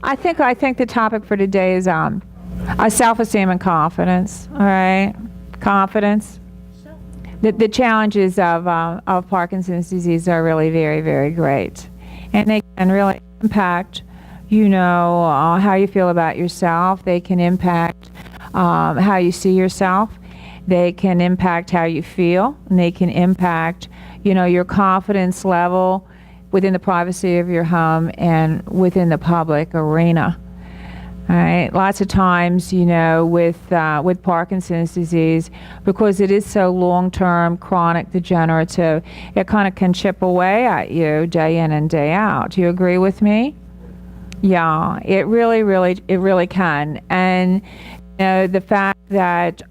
I think the topic for today is self-esteem and confidence. All right, confidence. The challenges of Parkinson's disease are really very, very great, and they can really impact, how you feel about yourself. They can impact how you see yourself. They can impact how you feel, and they can impact, your confidence level within the privacy of your home and within the public arena. All right. Lots of times, with Parkinson's disease, because it is so long-term, chronic, degenerative, it kind of can chip away at you day in and day out. Do you agree with me? Yeah, it really can. And the fact that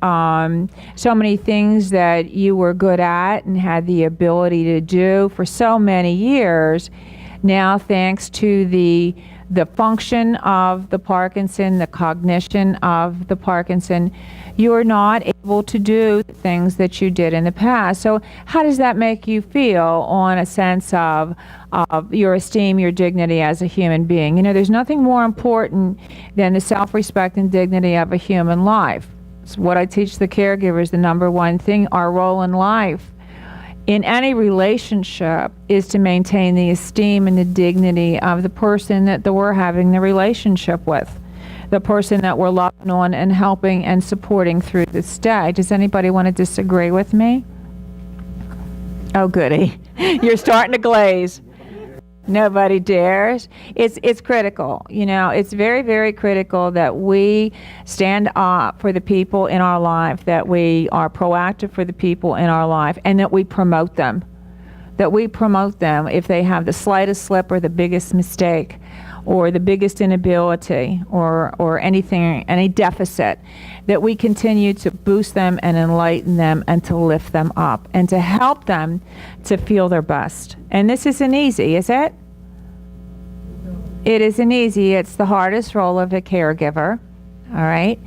so many things that you were good at and had the ability to do for so many years, now thanks to the function of the Parkinson, the cognition of the Parkinson, you are not able to do the things that you did in the past. So how does that make you feel on a sense of your esteem, your dignity as a human being? There's nothing more important than the self-respect and dignity of a human life. It's what I teach the caregivers, the number one thing, our role in life in any relationship is to maintain the esteem and the dignity of the person that we're having the relationship with, the person that we're loving on and helping and supporting through this day. Does anybody want to disagree with me? Oh, goody. You're starting to glaze. Nobody dares. It's critical. It's very, very critical that we stand up for the people in our life, that we are proactive for the people in our life, and that we promote them. That we promote them if they have the slightest slip or the biggest mistake or the biggest inability or anything, any deficit, that we continue to boost them and enlighten them and to lift them up and to help them to feel their best. And this isn't easy, is it? It isn't easy. It's the hardest role of a caregiver, all right?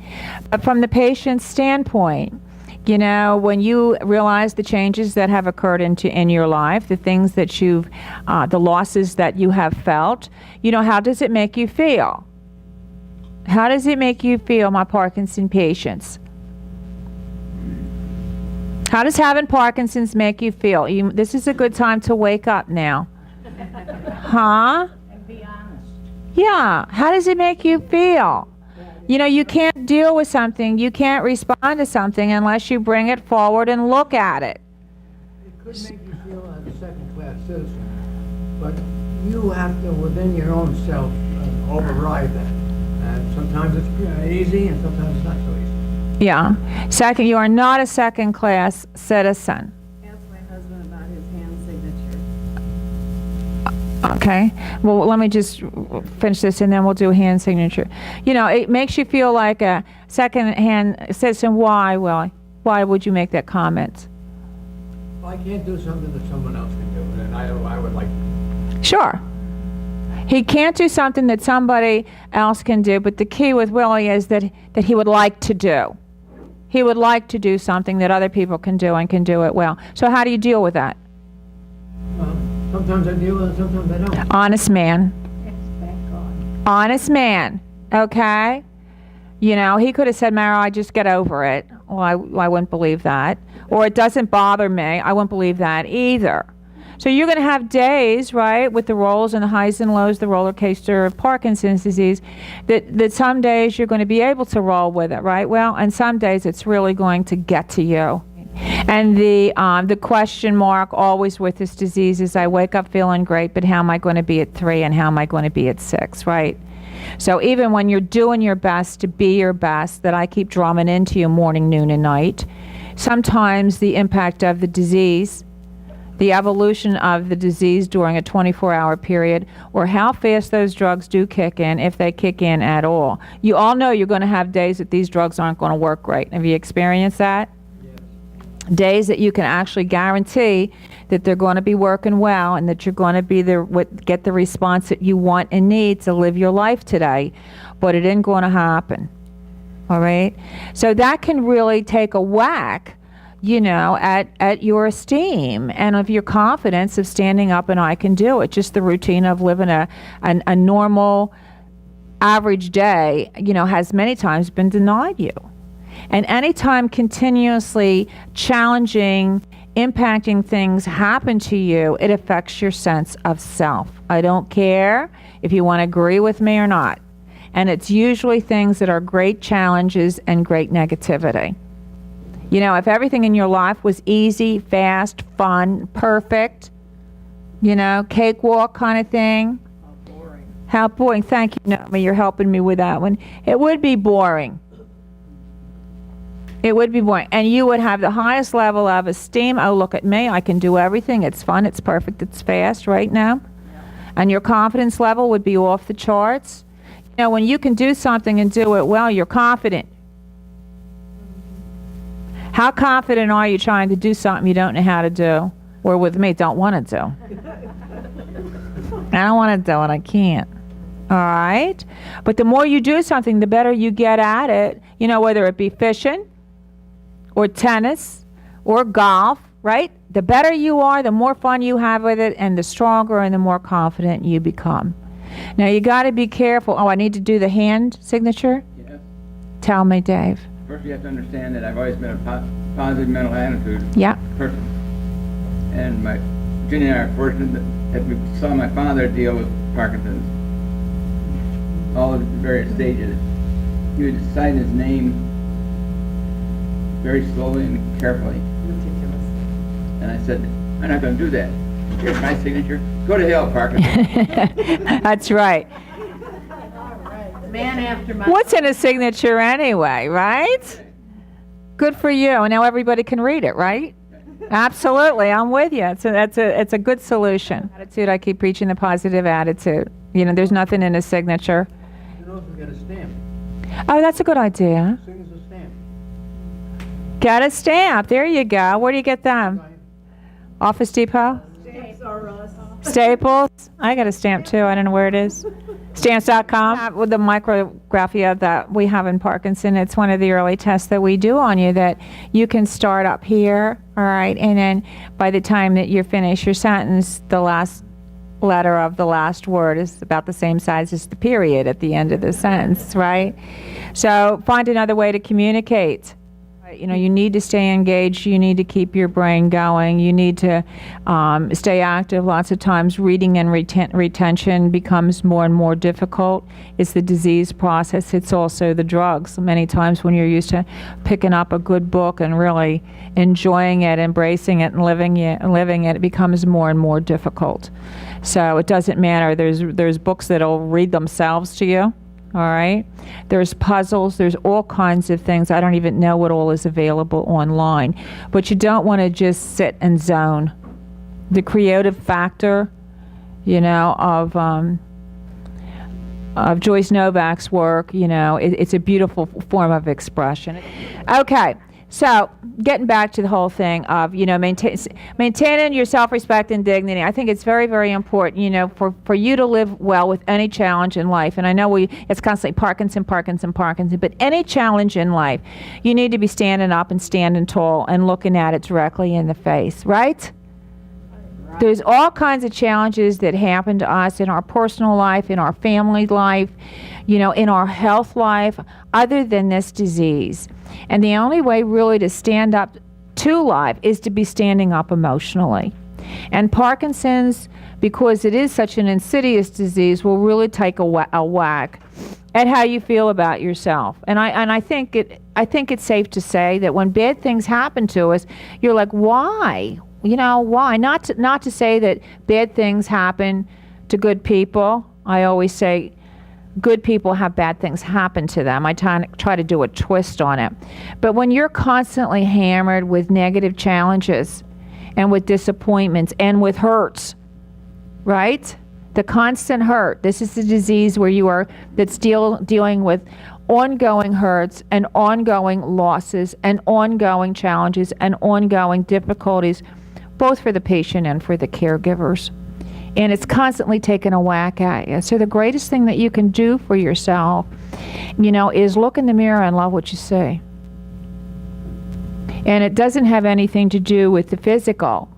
But from the patient's standpoint, when you realize the changes that have occurred in your life, the things that the losses that you have felt, how does it make you feel? How does it make you feel, my Parkinson patients? How does having Parkinson's make you feel? This is a good time to wake up now. Huh? And be honest. Yeah. How does it make you feel? You can't deal with something, you can't respond to something unless you bring it forward and look at it. It could make you feel as a second-class citizen, but you have to, within your own self, override that. And sometimes it's easy, and sometimes it's not so easy. Yeah. Second, you are not a second-class citizen. Ask my husband about his hand signature. Okay. Well, let me just finish this and then we'll do a hand signature. It makes you feel like a second-hand citizen. Why, Willie? Why would you make that comment? Well, I can't do something that someone else can do, and I would like to. Sure. He can't do something that somebody else can do, but the key with Willie is that he would like to do. He would like to do something that other people can do and can do it well. So how do you deal with that? Sometimes I deal with it, sometimes I don't. Honest man. Thank God. Honest man. Okay? He could have said, Mara, I just get over it. Well, I wouldn't believe that. Or it doesn't bother me. I wouldn't believe that either. So you're going to have days, right, with the rolls and the highs and lows, the roller coaster of Parkinson's disease, that some days you're going to be able to roll with it, right? Well, and some days it's really going to get to you. And the question mark always with this disease is, I wake up feeling great, but how am I going to be at 3 and how am I going to be at 6, right? So even when you're doing your best to be your best, that I keep drumming into you morning, noon, and night, sometimes the impact of the disease, the evolution of the disease during a 24-hour period, or how fast those drugs do kick in, if they kick in at all. You all know you're going to have days that these drugs aren't going to work great. Have you experienced that? Days that you can actually guarantee that they're going to be working well and that you're going to be get the response that you want and need to live your life today, but it isn't going to happen. All right? So that can really take a whack, at your esteem and of your confidence of standing up and I can do it. Just the routine of living a normal, average day, has many times been denied you. And anytime continuously challenging, impacting things happen to you, it affects your sense of self. I don't care if you want to agree with me or not. And it's usually things that are great challenges and great negativity. If everything in your life was easy, fast, fun, perfect, cakewalk kind of thing. How boring. Thank you, Naomi. You're helping me with that one. It would be boring. It would be boring. And you would have the highest level of esteem. Oh, look at me. I can do everything. It's fun. It's perfect. It's fast right now. And your confidence level would be off the charts. When you can do something and do it well, you're confident. How confident are you trying to do something you don't know how to do? Or with me, don't want to do? I don't want to do it. I can't. All right? But the more you do something, the better you get at it. Whether it be fishing or tennis or golf, right? The better you are, the more fun you have with it, and the stronger and the more confident you become. Now, you got to be careful. Oh, I need to do the hand signature? Yes. Tell me, Dave. First, you have to understand that I've always been a positive mental attitude Yeah. person. And Virginia and I are fortunate that we saw my father deal with Parkinson's, all of the various stages. He would sign his name very slowly and carefully. Meticulous. And I said, I'm not going to do that. Here's my signature. Go to hell, Parkinson. That's right. Man after my... What's in a signature anyway, right? Good for you. And now everybody can read it, right? Absolutely. I'm with you. It's a good solution. Attitude, I keep preaching the positive attitude. There's nothing in a signature. You can also get a stamp. Oh, that's a good idea. Sing as a stamp. Get a stamp. There you go. Where do you get them? Office Depot? Stamps are us. Staples? I got a stamp too. I don't know where it is. Stamps.com. With the micrographia that we have in Parkinson, it's one of the early tests that we do on you that you can start up here, all right, and then by the time that you finish your sentence, the last letter of the last word is about the same size as the period at the end of the sentence, right? So find another way to communicate. You need to stay engaged. You need to keep your brain going. You need to stay active. Lots of times reading and retention becomes more and more difficult. It's the disease process. It's also the drugs. Many times when you're used to picking up a good book and really enjoying it, embracing it, and living it, it becomes more and more difficult. So it doesn't matter. There's books that'll read themselves to you. All right. There's puzzles. There's all kinds of things. I don't even know what all is available online. But you don't want to just sit and zone. The creative factor, of Joyce Novak's work, it's a beautiful form of expression. Okay. So getting back to the whole thing of, maintaining your self-respect and dignity, I think it's very, very important, for you to live well with any challenge in life. And I know it's constantly Parkinson, but any challenge in life, you need to be standing up and standing tall and looking at it directly in the face, right? There's all kinds of challenges that happen to us in our personal life, in our family life, in our health life, other than this disease. And the only way really to stand up to life is to be standing up emotionally. And Parkinson's, because it is such an insidious disease, will really take a whack at how you feel about yourself. And I think it's safe to say that when bad things happen to us, you're like, why? Why? Not to say that bad things happen to good people. I always say good people have bad things happen to them. I try to do a twist on it. But when you're constantly hammered with negative challenges and with disappointments and with hurts, right? The constant hurt. This is the disease where that's dealing with ongoing hurts and ongoing losses and ongoing challenges and ongoing difficulties, both for the patient and for the caregivers. And it's constantly taking a whack at you. So the greatest thing that you can do for yourself, is look in the mirror and love what you see. And it doesn't have anything to do with the physical.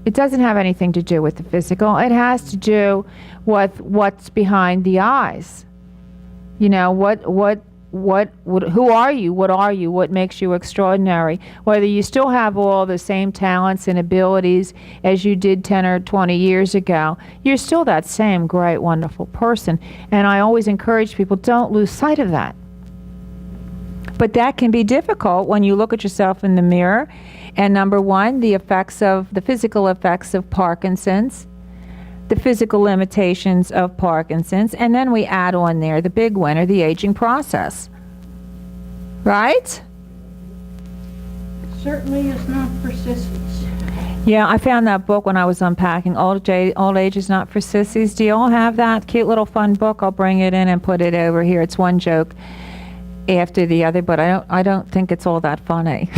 It doesn't have anything to do with the physical. It has to do with what's behind the eyes. You know, who are you? What are you? What makes you extraordinary? Whether you still have all the same talents and abilities as you did 10 or 20 years ago, you're still that same great, wonderful person. And I always encourage people, don't lose sight of that. But that can be difficult when you look at yourself in the mirror. And number one, the physical effects of Parkinson's, the physical limitations of Parkinson's, and then we add on there the big winner, the aging process. Right? Certainly is not for sissies. Yeah, I found that book when I was unpacking Old Age is Not for Sissies. Do you all have that cute little fun book? I'll bring it in and put it over here. It's one joke after the other, but I don't think it's all that funny.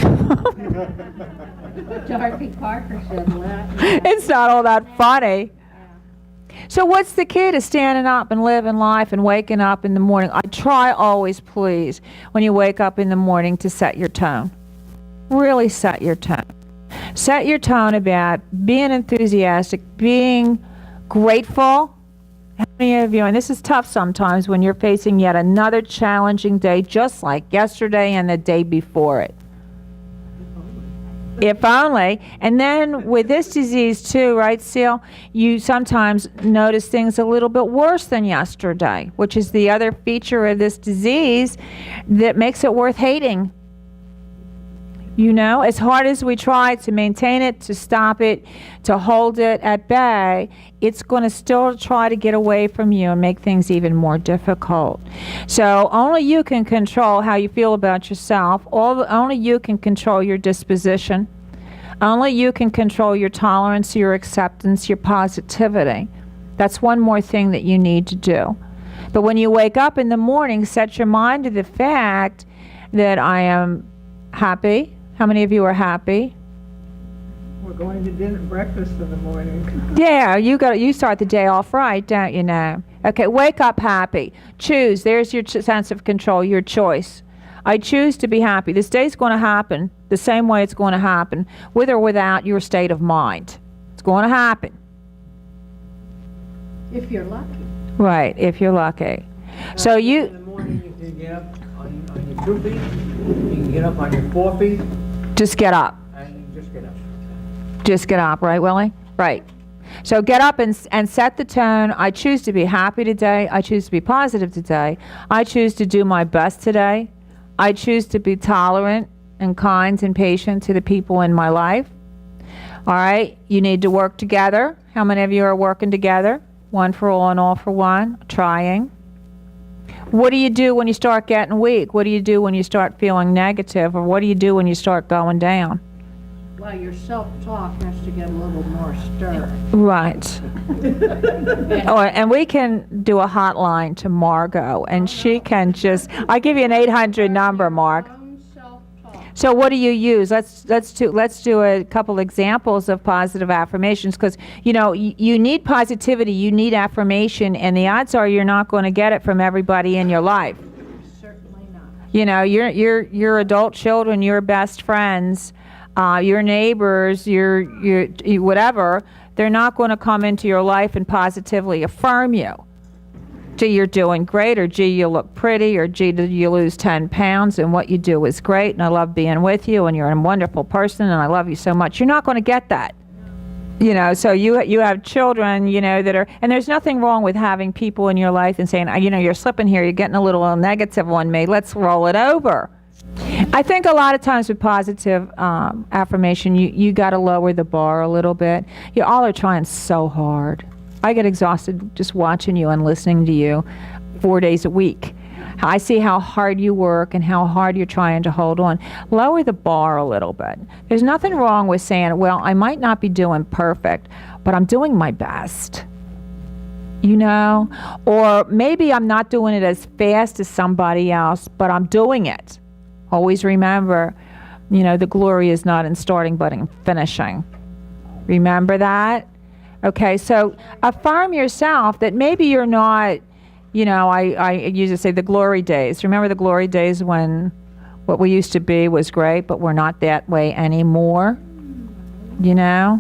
Dorothy Parker said that. It's not all that funny. So what's the key to standing up and living life and waking up in the morning? I try always, please, when you wake up in the morning to set your tone. Really set your tone. Set your tone about being enthusiastic, being grateful. How many of you, and this is tough sometimes when you're facing yet another challenging day, just like yesterday and the day before it. If only. And then with this disease too, right, Seal, you sometimes notice things a little bit worse than yesterday, which is the other feature of this disease that makes it worth hating. You know, as hard as we try to maintain it, to stop it, to hold it at bay, it's going to still try to get away from you and make things even more difficult. So only you can control how you feel about yourself. Only you can control your disposition. Only you can control your tolerance, your acceptance, your positivity. That's one more thing that you need to do. But when you wake up in the morning, set your mind to the fact that I am happy. How many of you are happy? We're going to dinner, breakfast in the morning. Yeah, you start the day off right, don't you know? Okay, wake up happy. Choose. There's your sense of control, your choice. I choose to be happy. This day's going to happen the same way it's going to happen, with or without your state of mind. It's going to happen. If you're lucky. Right, if you're lucky. So In the morning you can get up on your 2 feet, you can get up on your 4 feet, just get up. and you just get up. Just get up, right, Willie? Right. So get up and set the tone. I choose to be happy today. I choose to be positive today. I choose to do my best today. I choose to be tolerant and kind and patient to the people in my life. All right, you need to work together. How many of you are working together? One for all and all for one, trying. What do you do when you start getting weak? What do you do when you start feeling negative? Or what do you do when you start going down? Well, your self-talk has to get a little more stirred. Right. Oh, and we can do a hotline to Margot, and she can just, I give you an 800 number, Mark. Own self-talk. So what do you use? Let's do a couple examples of positive affirmations, because you know you need positivity, you need affirmation, and the odds are you're not going to get it from everybody in your life. Certainly not. You know, your adult children, your best friends, your neighbors, your whatever, they're not going to come into your life and positively affirm you. Gee, you're doing great, or gee, you look pretty, or gee, did you lose 10 pounds, and what you do is great, and I love being with you, and you're a wonderful person, and I love you so much. You're not going to get that. You know, so you have children, you know, that are, and there's nothing wrong with having people in your life and saying, you know, you're slipping here, you're getting a little negative on me, let's roll it over. I think a lot of times with positive affirmation, you got to lower the bar a little bit. You all are trying so hard. I get exhausted just watching you and listening to you 4 days a week. I see how hard you work and how hard you're trying to hold on. Lower the bar a little bit. There's nothing wrong with saying, well, I might not be doing perfect, but I'm doing my best. You know? Or maybe I'm not doing it as fast as somebody else, but I'm doing it. Always remember, you know, the glory is not in starting, but in finishing. Remember that? Okay, so affirm yourself that maybe you're not, you know, I used to say the glory days. Remember the glory days when what we used to be was great, but we're not that way anymore? You know?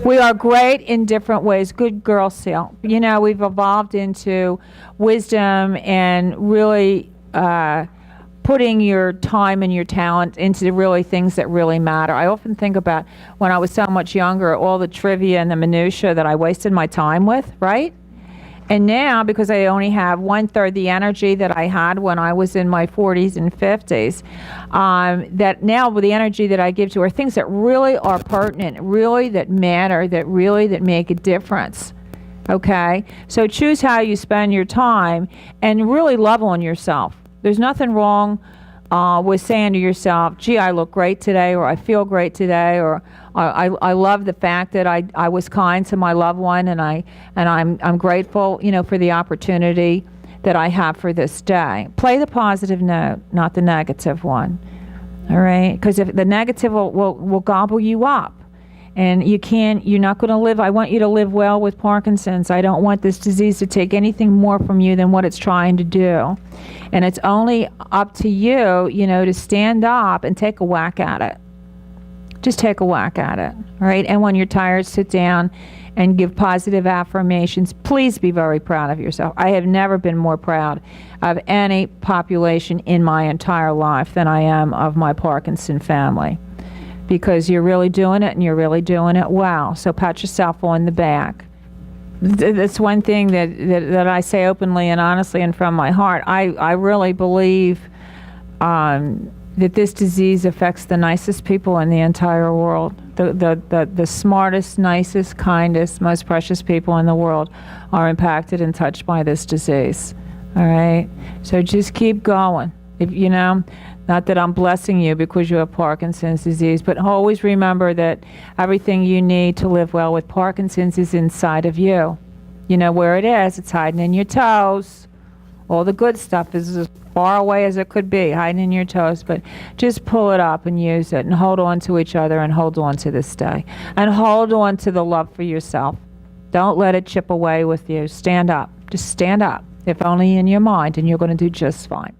We are great in different ways. Good girl, Seal. You know, we've evolved into wisdom and really putting your time and your talent into the really things that really matter. I often think about when I was so much younger, all the trivia and the minutia that I wasted my time with, right? And now, because I only have 1/3 the energy that I had when I was in my 40s and 50s, that now with the energy that I give to are things that really are pertinent, really that matter, that make a difference. Okay? So choose how you spend your time and really love on yourself. There's nothing wrong with saying to yourself, gee, I look great today, or I feel great today, or I love the fact that I was kind to my loved one, and I'm grateful, you know, for the opportunity that I have for this day. Play the positive note, not the negative one. All right? Because if the negative will gobble you up. And you're not going to live. I want you to live well with Parkinson's. I don't want this disease to take anything more from you than what it's trying to do. And it's only up to you, you know, to stand up and take a whack at it. Just take a whack at it, all right? And when you're tired, sit down and give positive affirmations. Please be very proud of yourself. I have never been more proud of any population in my entire life than I am of my Parkinson family. Because you're really doing it, and you're really doing it well. So pat yourself on the back. That's one thing that I say openly and honestly and from my heart. I really believe that this disease affects the nicest people in the entire world. The smartest, nicest, kindest, most precious people in the world are impacted and touched by this disease. All right? So just keep going. If you know, not that I'm blessing you because you have Parkinson's disease, but always remember that everything you need to live well with Parkinson's is inside of you. You know where it is. It's hiding in your toes. All the good stuff is as far away as it could be, hiding in your toes. But just pull it up and use it and hold on to each other and hold on to this day. And hold on to the love for yourself. Don't let it chip away with you. Stand up. Just stand up, if only in your mind, and you're going to do just fine.